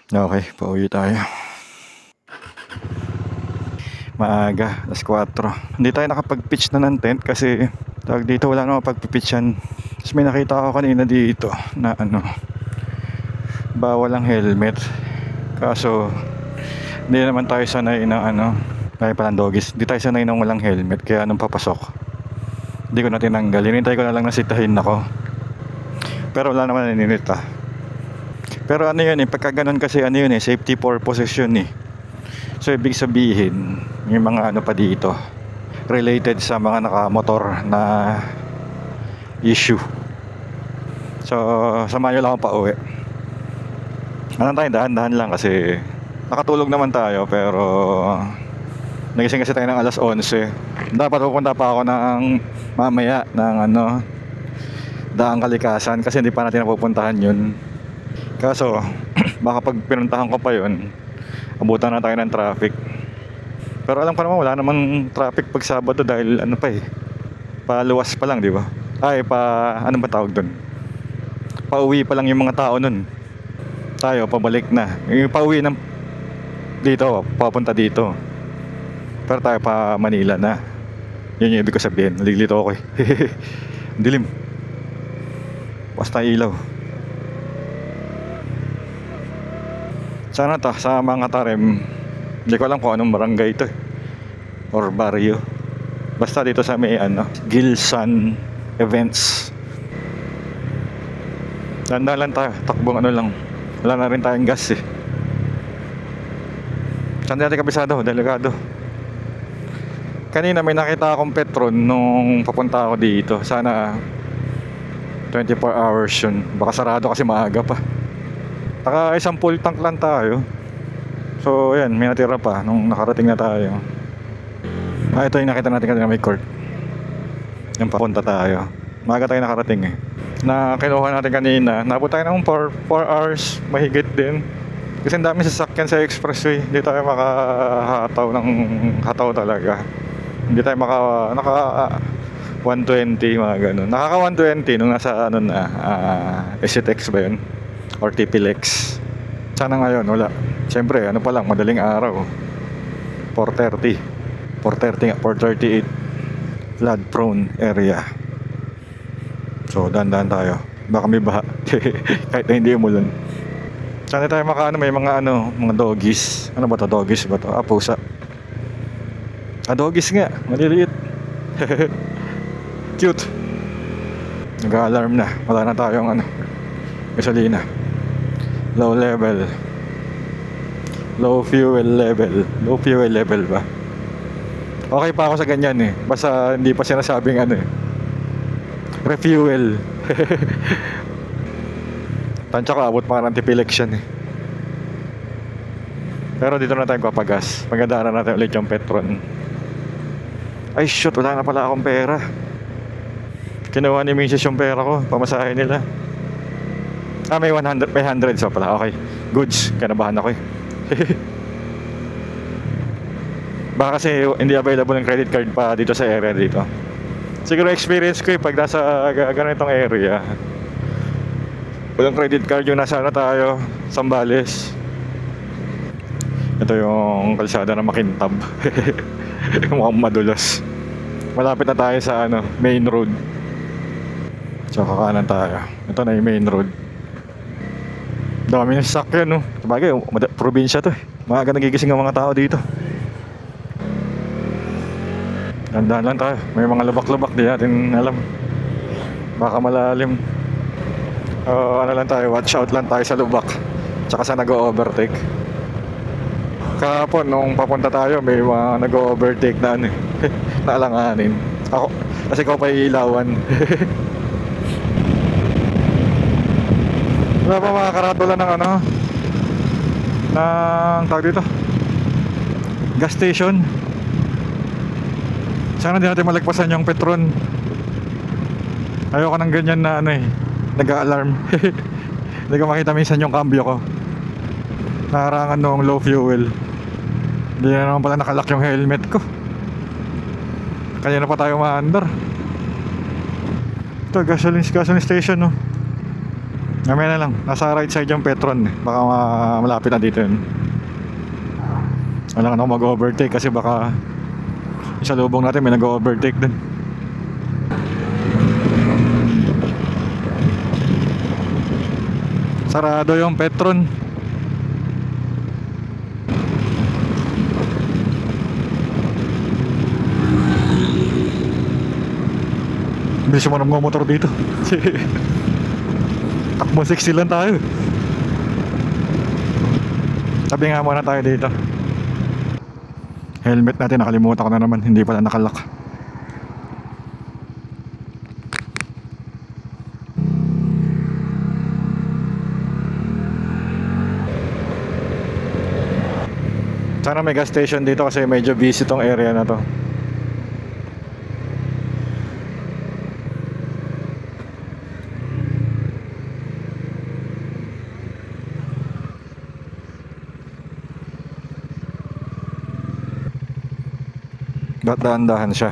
Okay, pauwi tayo. Maaga, alas 4. Hindi tayo nakapag-pitch na ng tent kasi tawag dito wala namang pagpipitchan. Tapos may nakita ako kanina dito na bawal ang helmet. Kaso hindi naman tayo sanay ng tayo palang doggies. Hindi tayo sanay ng walang helmet kaya nung papasok hindi ko na tinanggal. Hinintay ko na lang nasitahin ako. Pero wala naman naninita. Pero pagka ganun kasi safety purposes yun eh. So ibig sabihin, may mga pa dito related sa mga nakamotor na issue. So samahan nyo lang ako pa uwi. Tayo, dahan-dahan lang kasi nakatulog naman tayo pero nagising kasi tayo ng alas 11. Dapat pupunta pa ako ng mamaya ng Daang Kalikasan kasi hindi pa natin napupuntahan yun. Kaso baka pag pinuntahan ko pa yun abutan na tayo ng traffic. Pero alam ko naman wala namang traffic pag Sabado dahil paluwas pa lang, di ba? Ay, ano ba tawag doon? Pauwi pa lang yung mga tao nun. Tayo, pabalik na. Yung pauwi ng dito, papunta dito. Pero tayo pa Manila na. Yun yung ibig ko sabihin. Nalilito ako eh. Dilim. Basta ilaw. Sana sa mga Tarem. Hindi ko alam kung anong barangay ito or barrio. Basta dito sa may Gilsan Events. Tanda lang tayo. Takbong lang. Wala na rin tayong gas eh. Saan natin kabisado? Delikado. Kanina may nakita akong Petron nung papunta ako dito. Sana 24 hours yun. Baka sarado kasi maaga pa. Naka isang full tank lang tayo. So ayan, may natira pa nung nakarating na tayo. Ito yung nakita natin kanina may court. Yung papunta tayo. Maaga tayo nakarating eh. Na kinuha natin kanina, nabot tayo ng 4 hours mahigit din. Kasi ang dami sasakyan sa expressway. Hindi tayo makahataw ng hataw talaga. Hindi tayo naka 120 mga ganun. Nakaka 120 nung nasa SCTX ba yun? Or TPLEX. Sana ngayon wala. Siyempre pa lang madaling araw. 4:30 nga, 4:38 flood prone area. So dandan tayo. Baka may baha. Kahit na hindi umulan. Sana tayo may mga mga doggies. Ano ba to? Doggies ba to? Pusa. Doggies nga. Maliliit. Cute. Nag-alarm na. Wala na tayong gasolina. Low level. Low fuel level ba? Okay pa ako sa ganyan eh. Basta hindi pa sinasabing refuel. Tansya ko abot pa ng TP-election eh. Pero dito na tayo papagas. Magandaan na natin ulit yung Petron. Ay shoot, wala na pala akong pera. Kinuha ni Mrs. yung pera ko. Pamasahe nila. May 100 so pala. Okay, goods. Kanabahan ako eh. Baka kasi hindi available ng credit card pa dito sa area dito. Siguro experience ko pag nasa ganitong area walang credit card yung nasa tayo, Sambales. Ito yung kalsada ng Makintab. Mukhang madulas. Malapit na tayo sa main road. So kakanan tayo. Ito na yung main road. Dami ng sasakyan no. Sabagay, probinsya to eh. Maaga nagigising ang mga tao dito. Dandan lang tayo. May mga lubak-lubak di natin alam. Baka malalim. Lang tayo, watch out lang tayo sa lubak. Tsaka sa nag-overtake. Kahapon nung papunta tayo may mga nag-overtake na naalanganin. Ako, kasi ko pa iilawan. Wala pa mga karatula ng ng tawag dito gas station. Sana di natin malagpasan yung Petron. Ayoko ng ganyan na nag-a-alarm. Hindi ko makita minsan yung cambio ko. Nakarangan noong low fuel. Hindi na naman pala nakalock yung helmet ko. Kaya na pa tayo ma-under. Ito gasoline station no. Mamaya na lang, nasa right side yung Petron eh. Baka malapit na dito yun. Wala ka na mag-overtake kasi baka sa lubong natin may nag-overtake din. Sarado yung Petron. Bilis mo ng mga motor dito. Takbo 60 lang tayo. Tabi nga muna tayo dito. Helmet natin nakalimutan ko na naman, hindi pala nakalock. Sana may gas station dito kasi medyo busy tong area na to. Dahan-dahan siya.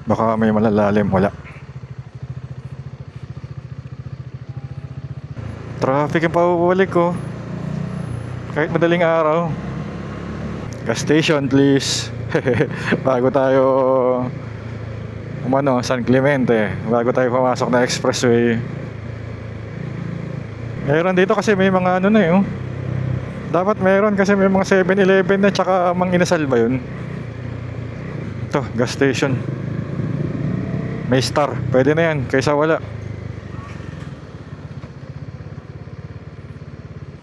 Baka may malalalim, wala. Traffic yung pauulik ko. Kahit madaling araw. Gas station please. Bago tayo San Clemente, bago tayo pumasok na expressway. Meron dito kasi may mga ano na yun. Dapat meron kasi may mga 7-Eleven na tsaka Mang Inasal ba yun? Ito, gas station. May star, pwede na yan kaysa wala.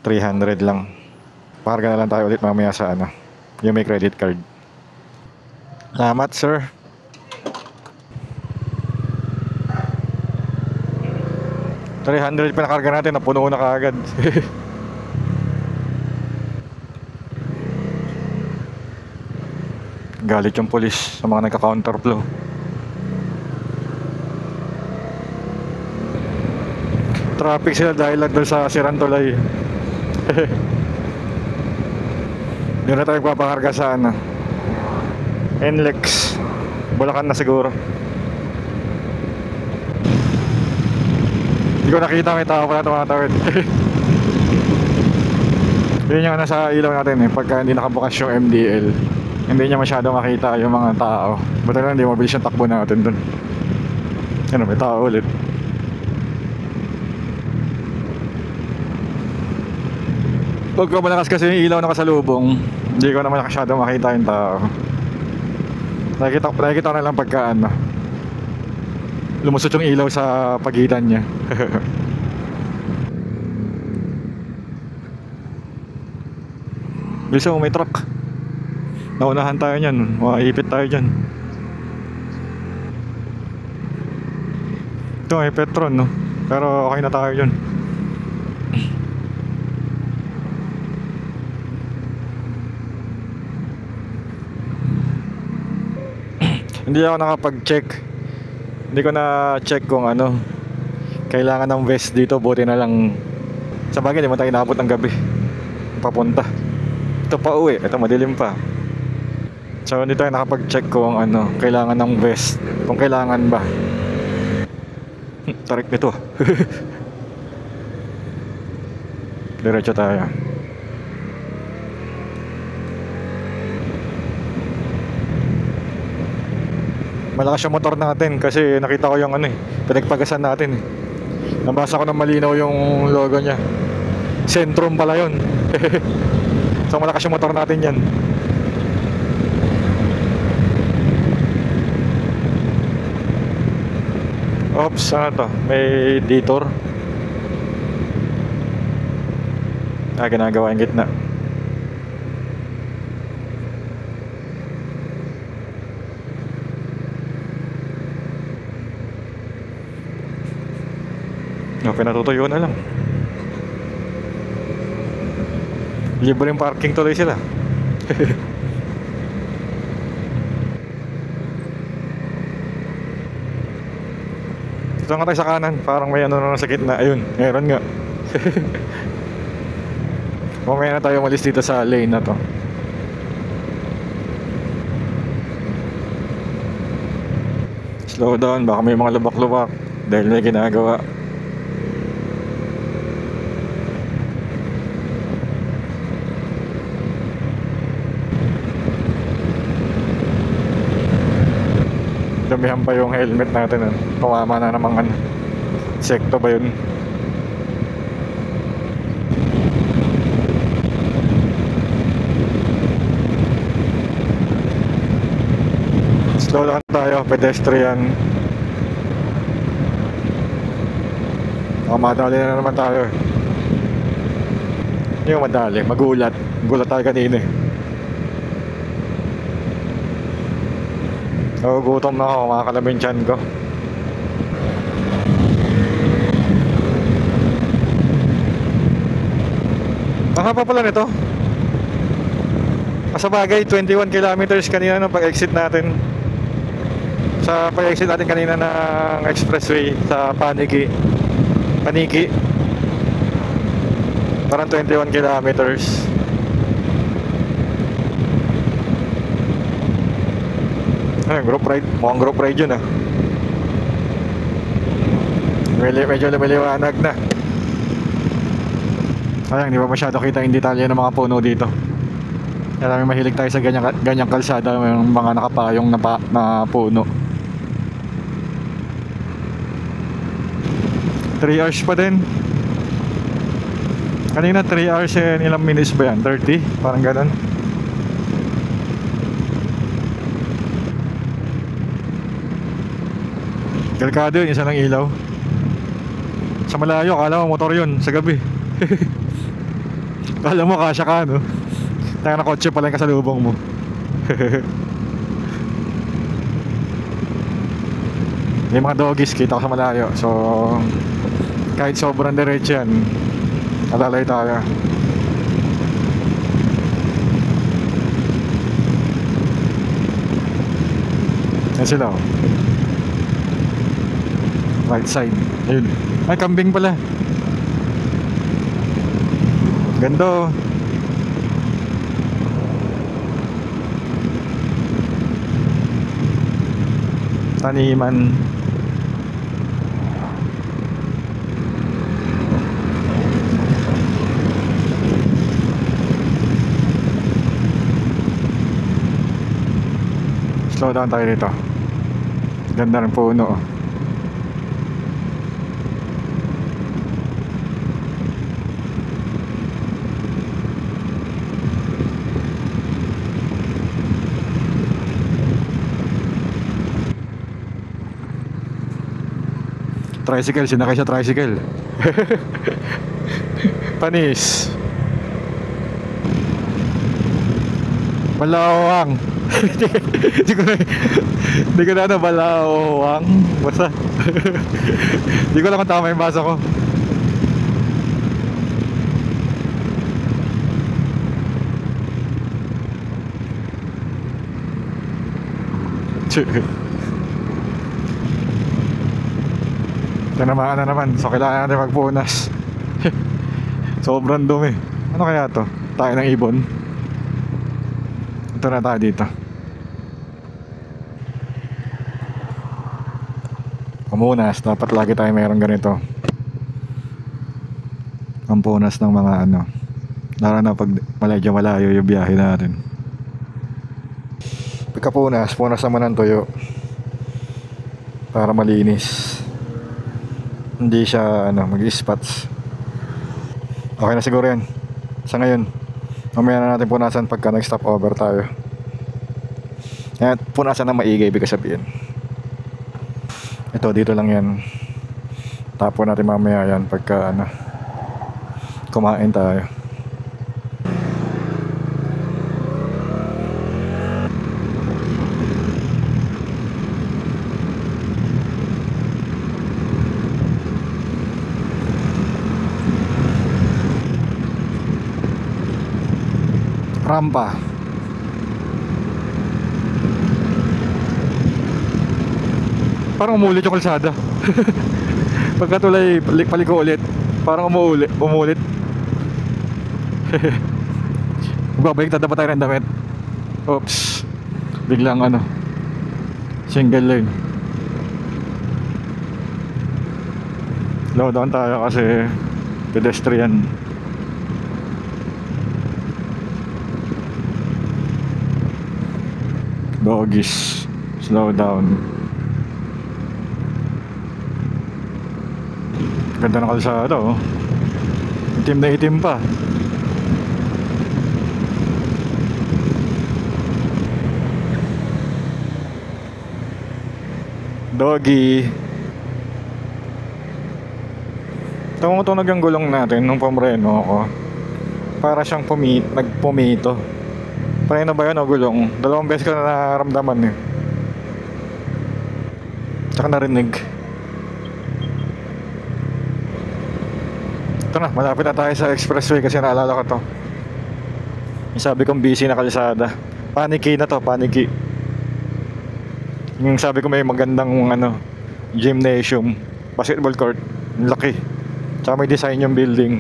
300 lang. Parga na lang tayo ulit mamaya sa ano, yung may credit card. Salamat sir. $300 pinakarga natin, napuno na kaagad. Galit yung pulis sa mga nagka-counterflow. Traffic sila dahil lang doon sa Sirantulay. Doon na tayo papakarga sa ano, NLEX Bulacan na siguro. Hindi ko nakita, may tao pala tumatawid. Yun yung nasa ilaw natin eh, pagka hindi nakabukas yung MDL, hindi niya masyado makita yung mga tao. Buti lang hindi mabilis yung takbo natin dun. Ano, may tao ulit. Pagka malakas kasi yung ilaw na kasalubong, hindi ko naman masyado makita yung tao. Nakikita ko na lang pagka ano, lumusot yung ilaw sa pagitan niya. Bisa may truck. Naunahan tayo niyan, maipit tayo dyan. Ito may Petron no, pero okay na tayo dyan. Hindi ako nakapag-check. Hindi ko na check kung ano kailangan ng vest dito, buti na lang. Sa bagay, di mo tayo inaabot ng gabi papunta. Ito pa uwi, ito madilim pa. So hindi tayo nakapag-check kung ano kailangan ng vest, kung kailangan ba. Tarik nito. Diretso tayo. Malakas yung motor natin kasi nakita ko yung ano eh, pinagpagasan natin eh. Nabasa ko ng malinaw yung logo niya. Centrum pala yun. So malakas yung motor natin yan. Oops, ano to? May detour. Ginagawa yung gitna. Pinatutuyo na lang. Libreng parking tuloy sila. Dito nga tayo sa kanan. Parang may ano na sa gitna. Ayun, meron nga. Mamaya na tayo umalis dito sa lane na to. Slow down, baka may mga lubak-lubak dahil may ginagawa. Damihan pa yung helmet natin. Tumama na namang ano. Sekto ba yun? Slow lang tayo, pedestrian. Madali na naman tayo. Hindi yung madali, magulat. Magulat tayo kanina eh. So, gutom na ako, makakalabing tiyan ko. Ang haba pala nito. Sa bagay, 21 kilometers kanina nung pag-exit natin. Sa pag-exit natin kanina ng expressway sa Paniki. Parang 21 kilometers. Group ride. Mukhang group ride yun ah. Medyo lumiliwanag na. Sayang, di ba masyado kita yung detalye ng mga puno dito. Kaya namin mahilig tayo sa ganyang kalsada, yung mga nakapayong na puno. 3 hours pa din. Kanina 3 hours and ilang minutes ba yan? 30? Parang ganun. Kalkado yun, isa ng ilaw. Sa malayo, akala mo motor yun sa gabi. Akala mo kasya ka, no? Tayo na kotse pala yung kasalubong mo. May mga doggies, kita ko sa malayo. So, kahit sobrang diretso yan, alalay tayo. Yan sila, oh. Right side. Ayun. Ay, kambing pala. Ganda, oh. Taniman. Slow down tayo dito. Ganda ng puno. Tricycle, sinakay sa tricycle. Panis. Balawang. Hindi ko na ano, balawang. Basta. Hindi ko lang kung tama yung basa ko. Tinamaan na naman, so kailangan natin magpunas. Sobrang dumi. Ano kaya to? Tayo ng ibon. Ito na tayo dito. Pamunas, dapat lagi tayo mayroong ganito. Ang punas ng mga ano, lalo na pag malayo yung biyahe natin. Pagkapunas, punas naman ng tuyo para malinis. Hindi siya ano, mag-spots. Okay na siguro yan sa ngayon. Mamaya na natin punasan pagka nag-stop over tayo. Kaya punasan na maigi, ibig sabihin. Ito, dito lang yan. Tapon natin mamaya yan pagka ano, kumain tayo. Rampa. Parang umulit yung kalsada. Pagkatulay paliko ulit, parang umulit. Magbabalik tadapa tayo ng damit. Oops. Biglang ano, single lane. Slow down tayo kasi pedestrian. Doggies, slow down. Ganda ng kalsada oh. Itim na itim pa. Doggy. Tumutunog yung gulong natin nung pumreno ako. Para siyang nagpumito. Preno ba yun o gulong? Dalawang beses ko na nararamdaman eh. Tsaka narinig. Ito na, malapit na tayo sa expressway kasi naalala ko to. Yung sabi kong busy na kalsada. Paniki na to, paniki. Yung sabi ko may magandang gymnasium, basketball court, laki. Tsaka may design yung building.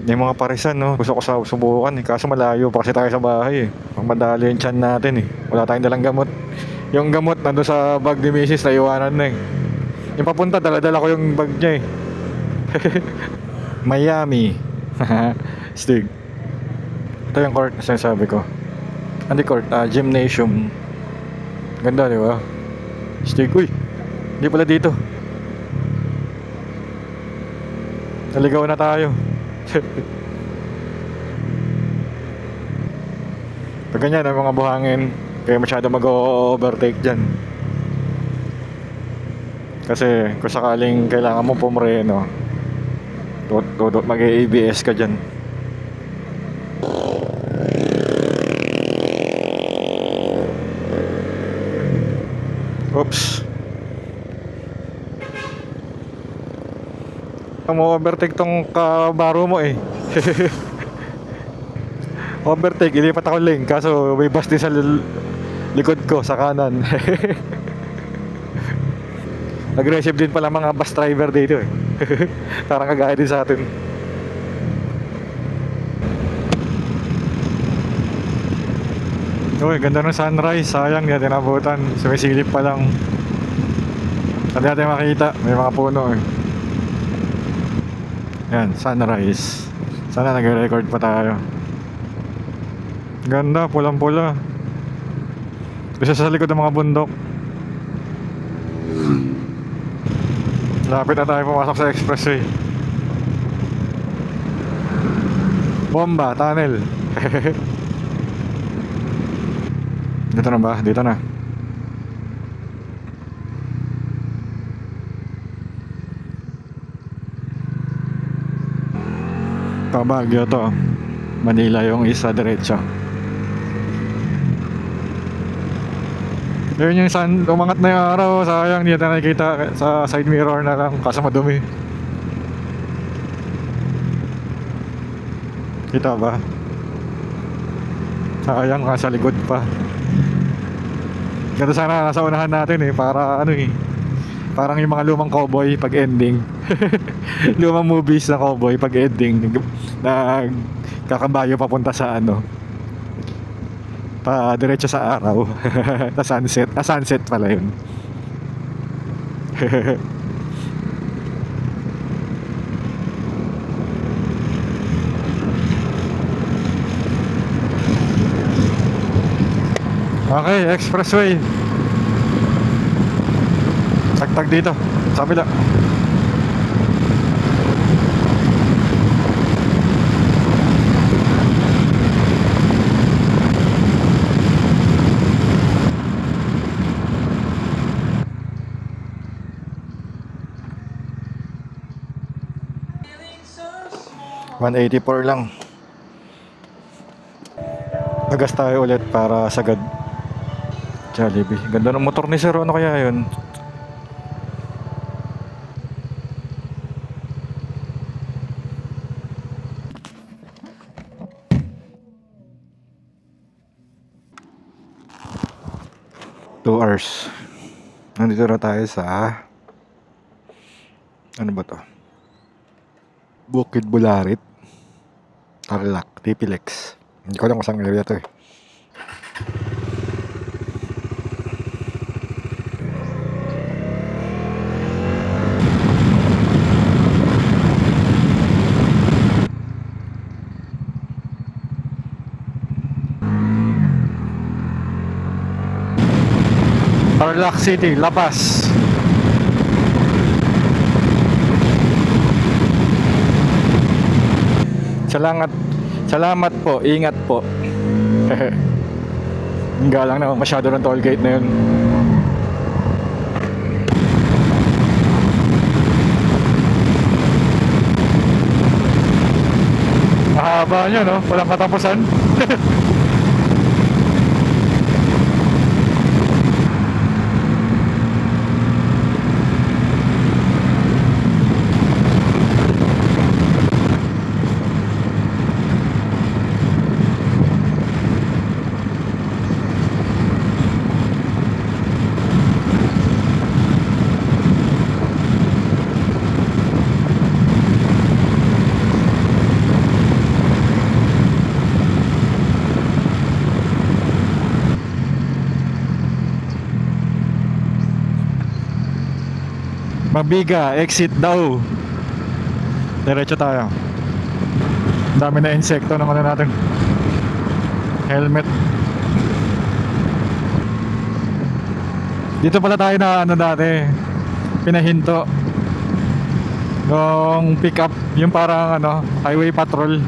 Yung mga parisan no, gusto ko subukan eh. Kaso malayo pa kasi tayo sa bahay eh. Madali yung tiyan natin eh. Wala tayong dalang gamot. Yung gamot nandun sa bag ni Mrs. naiwanan na eh. Yung papunta dala-dala ko yung bag niya eh. Miami. Stig. Ito yung court na sinasabi ko. Hindi court, gymnasium. Ganda di ba? Stig. Uy, hindi pala dito. Naligaw na tayo. Pag ganyan ang mga buhangin, kaya masyado mag-overtake dyan. Kasi kung sakaling kailangan mo pumreno, mag-ABS ka dyan. Oops. Mo-overtake tong kabaro mo eh. Overtake, ilipat ako lane. Kaso may bus din sa likod ko, sa kanan. Nag-receive din pala mga bus driver dito eh. Parang kagaya din sa atin. Uy, ganda ng sunrise. Sayang, hindi natin nabutan. Sumisilip pa lang. Hindi natin makita. May mga puno eh. Yan, sunrise. Sana nag-record pa tayo. Ganda, pulang-pula. Isa sa likod ng mga bundok. Lapit na tayo pumasok sa expressway. Bomba, tunnel. Dito na ba? Dito na. Pabagyo to. Manila yung isa diretso. Yun yung umangat na yung araw. Sayang, hindi natin nakikita sa side mirror na lang. Kaso madumi. Kita ba? Sayang, nasa likod pa. Ganda sana nasa unahan natin eh. Para parang yung mga lumang cowboy pag ending. Lumang movies na cowboy pag ending. Kakabayo papunta sa diretso sa araw. Na sunset. Sunset pala yun. Okay, expressway. Tagtag dito sa kabila. $184 lang. Nagas tayo ulit para sagad Jollibee. Ganda ng motor ni Sir. Ano kaya yun? Two hours. Nandito na tayo sa ano ba to? Bukid Bularit, Tarlac, Tipilex. Hindi ko lang kung saan area to eh. Tarlac City, La Paz. Salamat po, ingat po. Galang na masyado ng toll gate na yun. Mahaba nyo, no? Walang katapusan. Mabiga, exit daw. Diretso tayo. Dami na insekto ng ano natin. Helmet. Dito pala tayo na ano dati, pinahinto nung pick up, yung parang ano, highway patrol.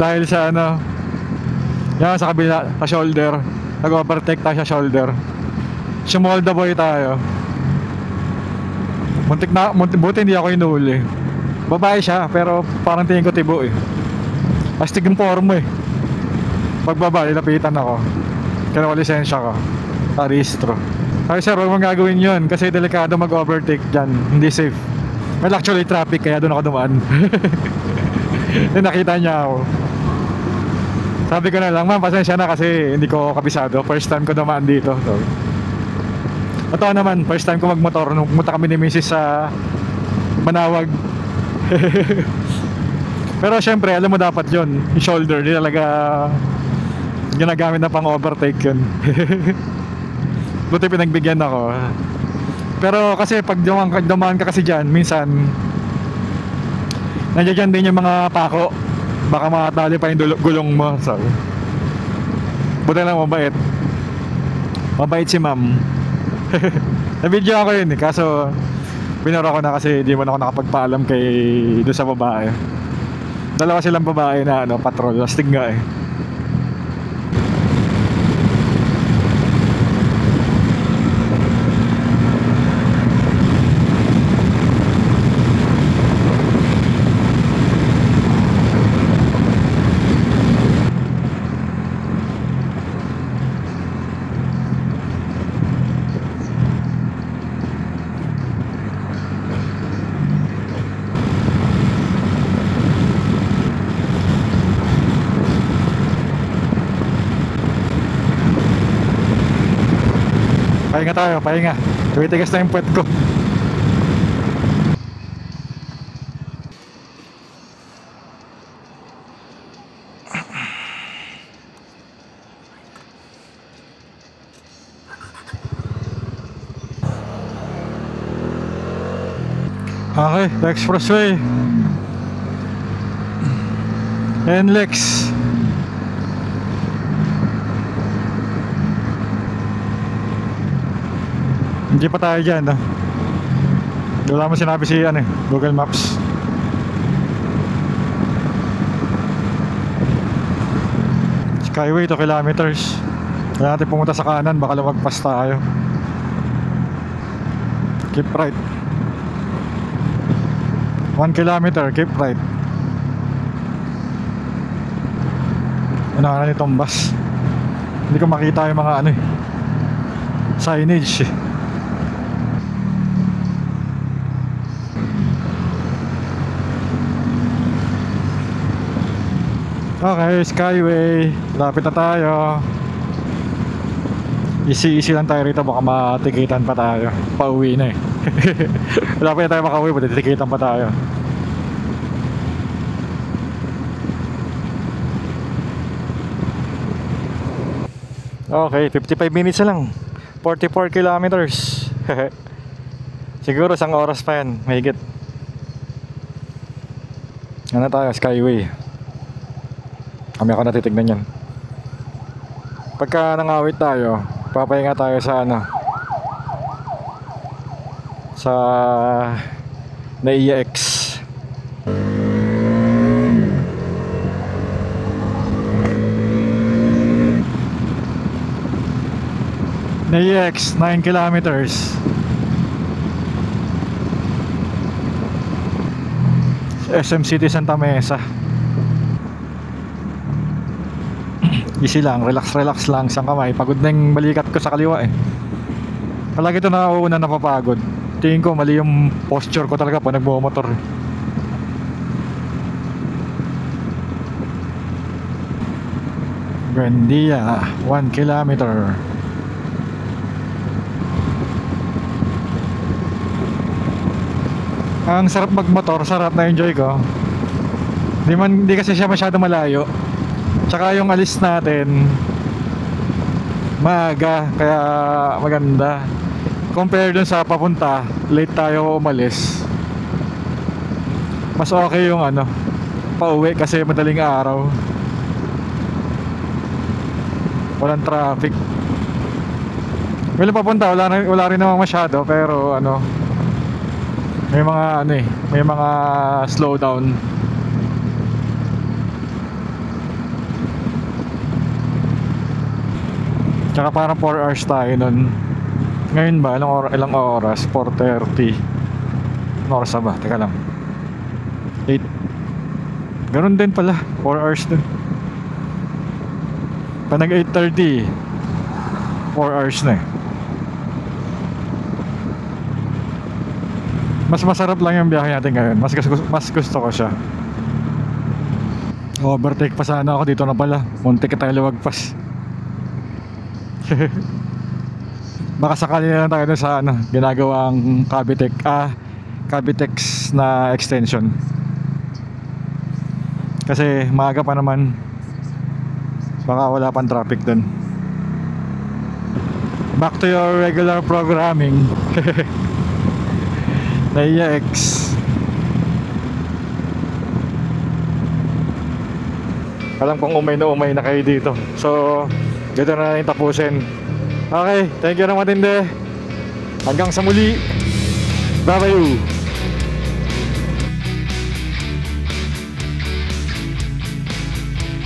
Dahil sa ano, yan sa kabila, sa shoulder, nag-overtake tayo sa shoulder. Small the boy tayo. Buti hindi ako inuuli. Babae siya, pero parang tingin ko tibo eh. Astig yung forma eh. Pag babae, lapitan ako. Kaya ko lisensya ko. Parehistro. Ay sir, huwag mong gagawin yun kasi delikado mag-overtake dyan. Hindi safe. Well, actually traffic, kaya doon ako dumaan. Nakita niya ako. Sabi ko na lang, ma'am, pasensya na kasi hindi ko kabisado. First time ko dumaan dito. So, ito naman, first time ko magmotor nung pumunta kami ni Mrs. sa Manawag. Pero syempre, alam mo dapat yun, yung shoulder, di talaga ginagamit na pang overtake yun. Buti pinagbigyan ako. Pero kasi pag dumaan ka kasi dyan, minsan nandiyan din yung mga pako, baka makatali pa yung gulong mo. So, buti lang mabait si ma'am. Na-video ako yun eh, kaso binura ko na kasi di mo na ako nakapagpaalam kay doon sa babae. Dalawa silang babae na ano, patrol, astig nga eh. Pahinga tayo, pahinga. Tumitigas na yung puwet ko. Okay, expressway. NLEX. Hindi pa tayo dyan, no? Wala mo sinabi si Google Maps. Skyway 2 kilometers. Kaya natin pumunta sa kanan, baka lumagpas tayo. Keep right. 1 kilometer, keep right. Unahan itong bus. Hindi ko makita yung mga signage. Okay, Skyway. Lapit na tayo. Easy lang tayo rito. Baka matikitan pa tayo. Pauwi na eh. Lapit na tayo makauwi. Matitikitan pa tayo. Okay, 55 minutes na lang. 44 kilometers. Siguro isang oras pa yan. Mahigit. Ano tayo? Skyway. Kami ako natitignan yan. Pagka nangawit tayo, Papahinga tayo sa ano, sa Naiya X. Naiya X, 9 kilometers. SM City Santa Mesa. Easy lang, relax lang sa kamay. Pagod na yung balikat ko sa kaliwa eh. Palagi ito nauuna napapagod. Tingin ko mali yung posture ko talaga pag nagmumotor eh. Buendia, 1 kilometer. Ang sarap magmotor, sarap na enjoy ko. Di kasi siya masyado malayo. Tsaka yung alis natin maaga, kaya maganda. Compare dun sa papunta, late tayo umalis. Mas okay yung ano, pauwi kasi madaling araw. Walang traffic. Well, papunta wala rin namang masyado, pero ano, may mga ano eh, may mga slowdown. Tsaka parang 4 hours tayo nun. Ngayon ba, ilang oras? 4:30. Anong oras na ba? Teka lang, 8. Ganun din pala, 4 hours din. Pag nag 8:30, 4 hours na eh. Mas masarap lang yung biyahe natin ngayon. Mas gusto ko siya. Overtake pa sana ako, dito na pala. Muntik tayo luwagpas. Baka sakali na lang tayo sa ano, ginagawang Cavitex na extension. Kasi maaga pa naman. Baka wala pang traffic dun. Back to your regular programming. Naiya X. Alam kong umay na kayo dito. So dito na natin tapusin. Okay, thank you na matindi. Hanggang sa muli. Bye bye.